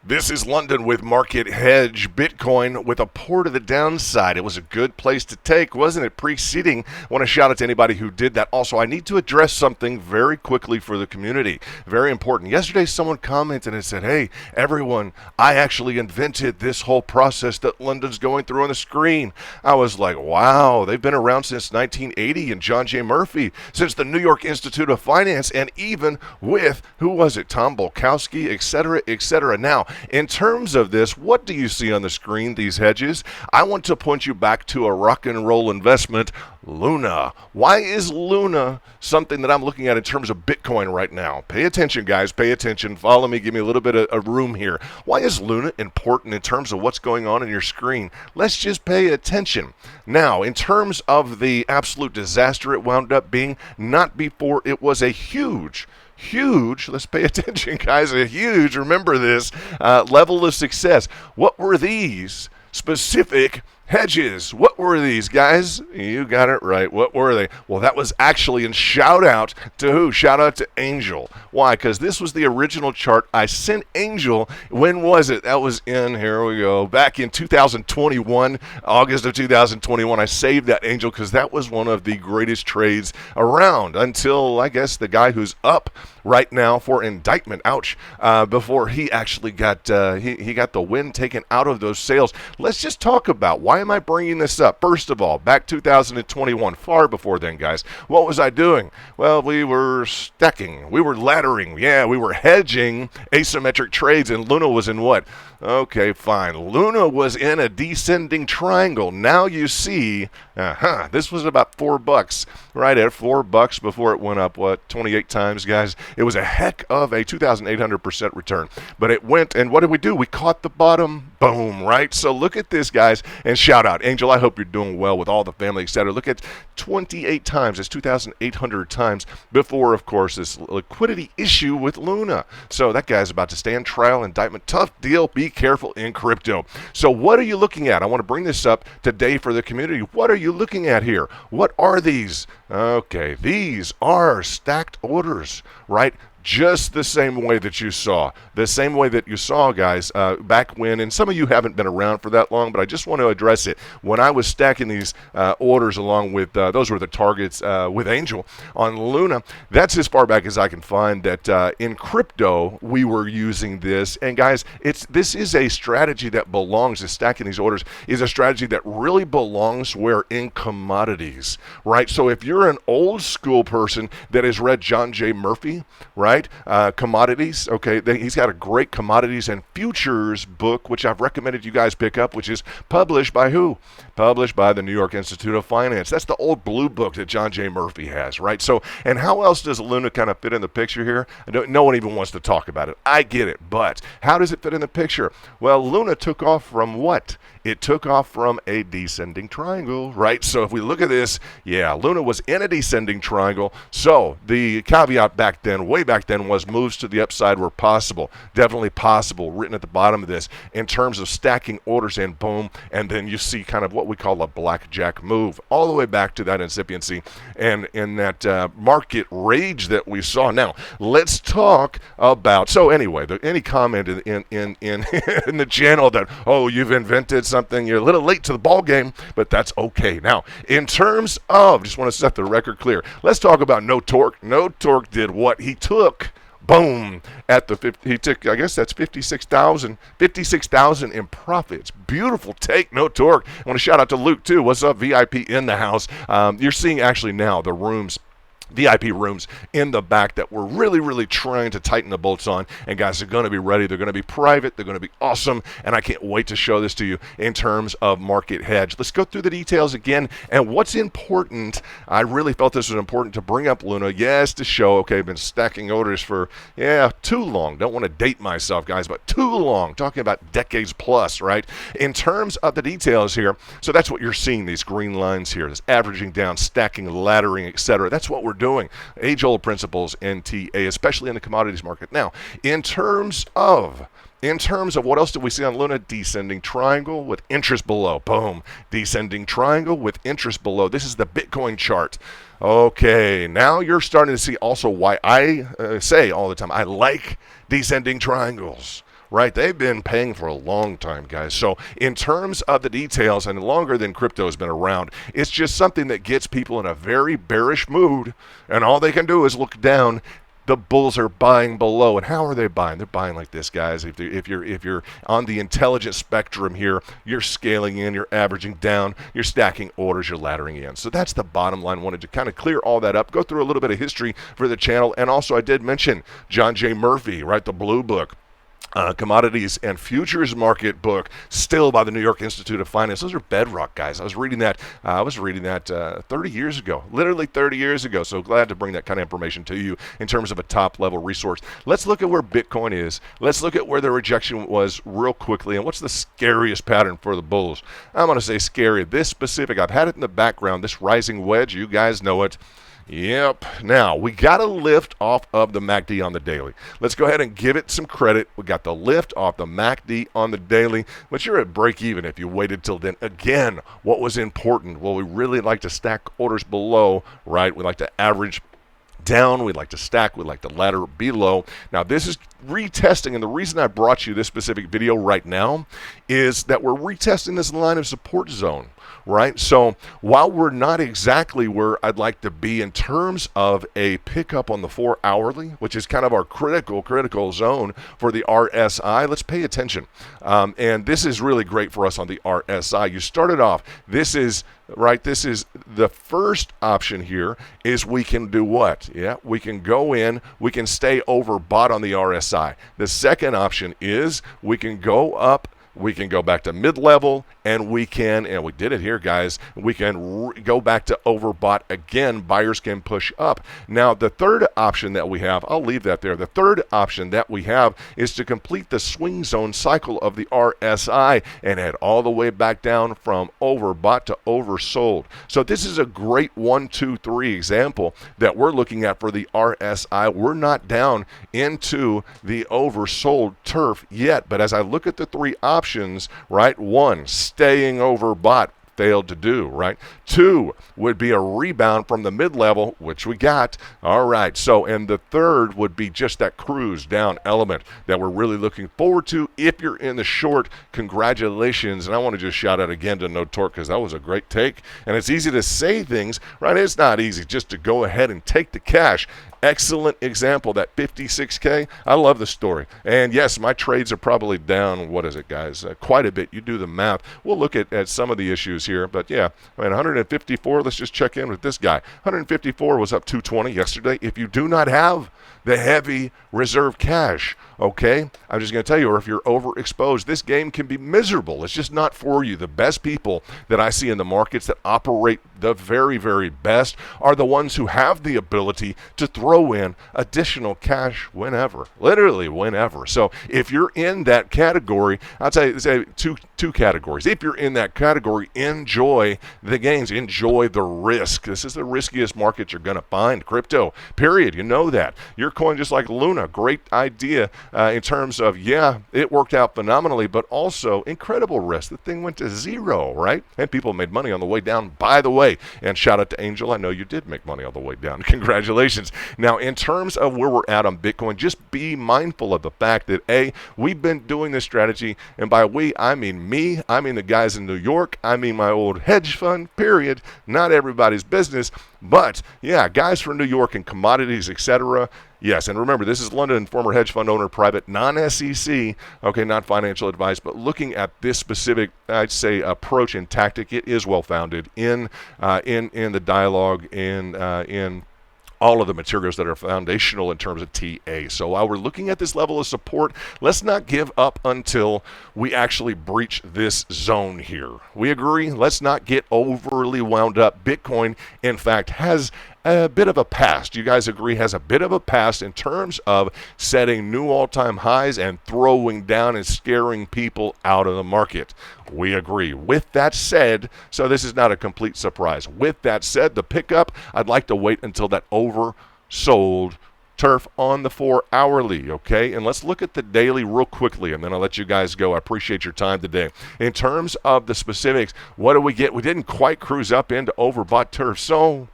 This is London with MarketHedge. Bitcoin with a pour to the downside. It was a good place to take, wasn't it? Preceding. I want to shout out to anybody who did that. Also, I need to address something very quickly for the community. Very important. Yesterday, someone commented and said, "Hey, everyone, I actually invented this whole process that London's going through on the screen." I was like, wow, they've been around since 1980 and John J. Murphy, since the New York Institute of Finance, and even with, who was it, Tom Bolkowski, etc., etc. Now, in terms of this, what do you see on the screen, these hedges? I want to point you back to a rock and roll investment, Luna. Why is Luna something that I'm looking at in terms of Bitcoin right now? Pay attention, guys. Pay attention. Follow me. Give me a little bit of room here. Why is Luna important in terms of what's going on in your screen? Let's just pay attention. Now, in terms of the absolute disaster it wound up being, not before it was a huge, let's pay attention, guys, a huge, remember this, level of success. What were these specific hedges? What were these, guys? You got it right. What were they? Well, that was actually in shout out to who? Shout out to Angel. Why? Because this was the original chart I sent Angel. When was it? That was here we go, back in 2021, August of 2021. I saved that, Angel, because that was one of the greatest trades around until, I guess, the guy who's up right now for indictment, ouch, before he actually got he got the wind taken out of those sails. Let's just talk about, why am I bringing this up? First of all, back 2021, far before then, guys, what was I doing? Well, we were stacking, we were laddering, yeah, we were hedging asymmetric trades, and Luna was in what? Okay, fine. Luna was in a descending triangle. Now you see, this was about $4, right at $4 before it went up, what, 28 times, guys? It was a heck of a 2,800% return. But it went, and what did we do? We caught the bottom, boom, right? So look at this, guys, and shout out. Angel, I hope you're doing well with all the family, etc. Look at 28 times. It's 2,800 times before, of course, this liquidity issue with Luna. So that guy's about to stand trial, indictment, tough deal. Be careful in crypto. So what are you looking at? I want to bring this up today for the community. What are you looking at here? What are these? Okay, these are stacked orders, right? Just the same way that you saw. The same way that you saw, guys, back when, and some of you haven't been around for that long, but I just want to address it. When I was stacking these orders along with, those were the targets with Angel on Luna, that's as far back as I can find that in crypto, we were using this. And guys, this is a strategy that belongs, to stacking these orders, is a strategy that really belongs where? In commodities, right? So if you're an old school person that has read John J. Murphy, right? Commodities, okay, he's got a great commodities and futures book, which I've recommended you guys pick up, which is published by who? Published by the New York Institute of Finance. That's the old blue book that John J. Murphy has, right? So, and how else does Luna kind of fit in the picture here? No one even wants to talk about it. I get it, but how does it fit in the picture? Well, Luna took off from what? It took off from a descending triangle, right? So if we look at this, yeah, Luna was in a descending triangle. So the caveat back then, way back then, was moves to the upside were possible. Definitely possible, written at the bottom of this, in terms of stacking orders and boom, and then you see kind of what we call a blackjack move, all the way back to that incipiency and in that market rage that we saw. Now, let's talk about, so anyway, any comment in in the channel that, oh, you've invented something, you're a little late to the ball game, but that's okay. Now, in terms of, just want to set the record clear, let's talk about No Torque. No Torque did what? He took, boom, at the 50, he took, I guess that's 56,000 in profits. Beautiful take, No Torque. I want to shout out to Luke too. What's up, VIP in the house? You're seeing actually now the rooms, VIP rooms in the back that we're really trying to tighten the bolts on. And guys, they're going to be ready. They're going to be private. They're going to be awesome. And I can't wait to show this to you in terms of MarketHedge. Let's go through the details again. And what's important, I really felt this was important to bring up Luna. Yes, to show, okay, I've been stacking orders for, too long. Don't want to date myself, guys, but too long. Talking about decades plus, right? In terms of the details here, so that's what you're seeing, these green lines here. This averaging down, stacking, laddering, etc. That's what we're doing. Age-old principles in TA, especially in the commodities market. Now, in terms of what else did we see on Luna? Descending triangle with interest below. Boom. Descending triangle with interest below. This is the Bitcoin chart. Okay, now you're starting to see also why I say all the time, I like descending triangles. right? They've been paying for a long time, guys. So in terms of the details, and longer than crypto has been around, it's just something that gets people in a very bearish mood, and all they can do is look down. The bulls are buying below, and how are they buying? They're buying like this, guys. If you're on the intelligent spectrum here, you're scaling in, you're averaging down, you're stacking orders, you're laddering in. So that's the bottom line. Wanted to kind of clear all that up, go through a little bit of history for the channel, and also I did mention John J. Murphy, right? The Blue Book. Commodities and Futures Market book, still by the New York Institute of Finance. Those are bedrock, guys. I was reading that 30 years ago, literally 30 years ago. So glad to bring that kind of information to you in terms of a top-level resource. Let's look at where Bitcoin is. Let's look at where the rejection was real quickly, and what's the scariest pattern for the bulls. I'm going to say scary. This specific, I've had it in the background, this rising wedge, you guys know it. Yep. Now, we got a lift off of the MACD on the daily. Let's go ahead and give it some credit. We got the lift off the MACD on the daily, but you're at break even if you waited till then. Again, what was important? Well, we really like to stack orders below, right? We like to average down, we like to stack, we like to ladder below. Now this is retesting, and the reason I brought you this specific video right now is that we're retesting this line of support zone, right? So while we're not exactly where I'd like to be in terms of a pickup on the 4 hourly, which is kind of our critical zone for the RSI, let's pay attention. And this is really great for us on the RSI. You started off, this is the first option here is we can do what? Yeah, we can go in, we can stay overbought on the RSI. The second option is we can go up, we can go back to mid-level, and we did it here, guys, we can go back to overbought again. Buyers can push up. Now, the third option that we have, I'll leave that there. The third option that we have is to complete the swing zone cycle of the RSI and head all the way back down from overbought to oversold. So this is a great 1, 2, 3 example that we're looking at for the RSI. We're not down into the oversold turf yet, but as I look at the three options, right, one, staying overbought, failed to do, right? 2 would be a rebound from the mid-level, which we got. All right, so, and the third would be just that cruise down element that we're really looking forward to. If you're in the short, congratulations. And I want to just shout out again to No Torque, because that was a great take. And it's easy to say things, right? It's not easy just to go ahead and take the cash. Excellent example, that 56K. I love the story. And yes, my trades are probably down, what is it, guys? Quite a bit. You do the math. We'll look at some of the issues here. But yeah, I mean, 154, let's just check in with this guy. 154 was up 220 yesterday. If you do not have the heavy reserve cash, okay, I'm just going to tell you, or if you're overexposed, this game can be miserable. It's just not for you. The best people that I see in the markets that operate the very, very best are the ones who have the ability to throw in additional cash whenever, literally whenever. So if you're in that category, I'd say two categories. If you're in that category, enjoy the gains, enjoy the risk. This is the riskiest market you're going to find, crypto, period. You know that. Your coin, just like Luna, great idea in terms of, yeah, it worked out phenomenally, but also incredible risk. The thing went to zero, right? And people made money on the way down, by the way. And shout out to Angel. I know you did make money on the way down. Congratulations. Now, in terms of where we're at on Bitcoin, just be mindful of the fact that, we've been doing this strategy, and by we, I mean me, I mean the guys in New York, I mean my old hedge fund, period. Not everybody's business, but yeah, guys from New York and commodities, etc. Yes, and remember, this is London, former hedge fund owner, private, non-SEC, okay, not financial advice, but looking at this specific, I'd say, approach and tactic, it is well-founded in the dialogue, in all of the materials that are foundational in terms of TA. So while we're looking at this level of support, let's not give up until we actually breach this zone here. We agree? Let's not get overly wound up. Bitcoin, in fact, has a bit of a past. You guys agree? Has a bit of a past in terms of setting new all-time highs and throwing down and scaring people out of the market. We agree. With that said, so this is not a complete surprise. With that said, the pickup, I'd like to wait until that oversold turf on the 4 hourly, okay? And let's look at the daily real quickly, and then I'll let you guys go. I appreciate your time today. In terms of the specifics, what do we get? We didn't quite cruise up into overbought turf, so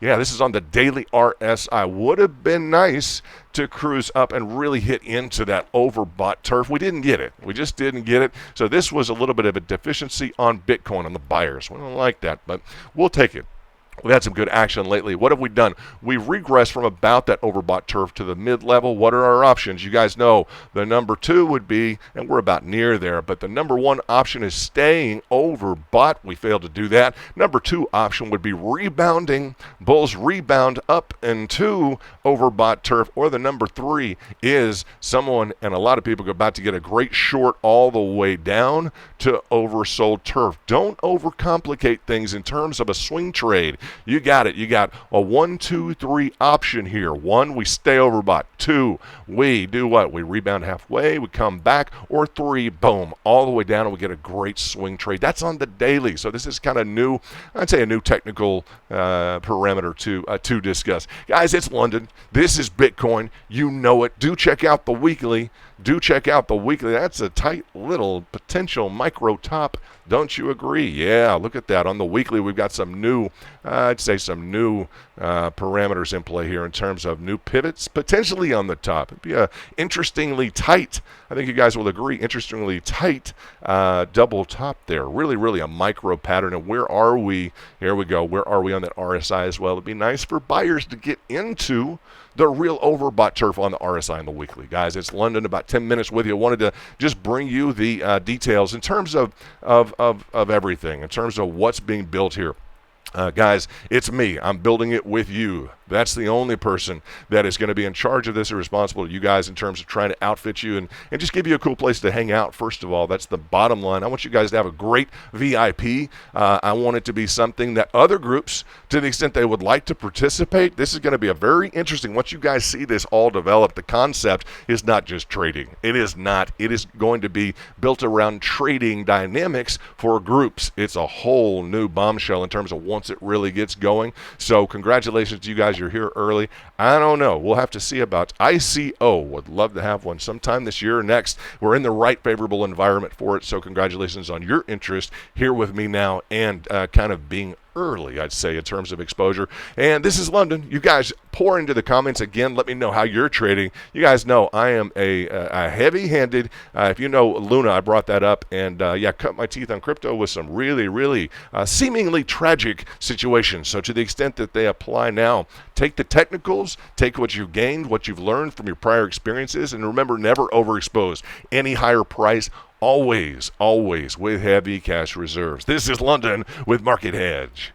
Yeah, this is on the daily RSI. Would have been nice to cruise up and really hit into that overbought turf. We didn't get it. We just didn't get it. So this was a little bit of a deficiency on Bitcoin, on the buyers. We don't like that, but we'll take it. We've had some good action lately. What have we done? We've regressed from about that overbought turf to the mid-level. What are our options? You guys know the number 2 would be, and we're about near there, but the number 1 option is staying overbought. We failed to do that. Number 2 option would be rebounding. Bulls rebound up into overbought turf. Or the number 3 is someone, and a lot of people are about to get a great short all the way down to oversold turf. Don't overcomplicate things in terms of a swing trade. You got it. You got a 1, 2, 3 option here. 1, we stay overbought. 2, we do what? We rebound halfway, we come back. Or 3, boom, all the way down, and we get a great swing trade. That's on the daily. So this is kind of new, I'd say a new technical parameter to discuss. Guys, it's London. This is Bitcoin. You know it. Do check out the weekly. That's a tight little potential micro top. Don't you agree? Yeah, look at that. On the weekly, we've got some new, parameters in play here in terms of new pivots, potentially on the top. It'd be a interestingly tight, I think you guys will agree, interestingly tight double top there. Really, really a micro pattern. And where are we? Here we go. Where are we on that RSI as well? It'd be nice for buyers to get into the real overbought turf on the RSI and the weekly. Guys, it's London, about 10 minutes with you. I wanted to just bring you the details in terms of everything, in terms of what's being built here. Guys, it's me. I'm building it with you. That's the only person that is going to be in charge of this or responsible to you guys in terms of trying to outfit you and just give you a cool place to hang out. First of all, that's the bottom line. I want you guys to have a great VIP. I want it to be something that other groups, to the extent they would like to participate, this is going to be a very interesting. Once you guys see this all develop, the concept is not just trading. It is not. It is going to be built around trading dynamics for groups. It's a whole new bombshell in terms of once it really gets going. So congratulations to you guys. You're here early. I don't know. We'll have to see about ICO. Would love to have one sometime this year or next. We're in the right favorable environment for it. So congratulations on your interest here with me now and kind of being early, I'd say, in terms of exposure. And this is London. You guys pour into the comments again. Let me know how you're trading. You guys know I am a heavy-handed. If you know Luna, I brought that up. And cut my teeth on crypto with some really, really seemingly tragic situations. So to the extent that they apply now, take the technicals, take what you've gained, what you've learned from your prior experiences, and remember, never overexpose. Any higher price, always with heavy cash reserves. This is London with MarketHedge.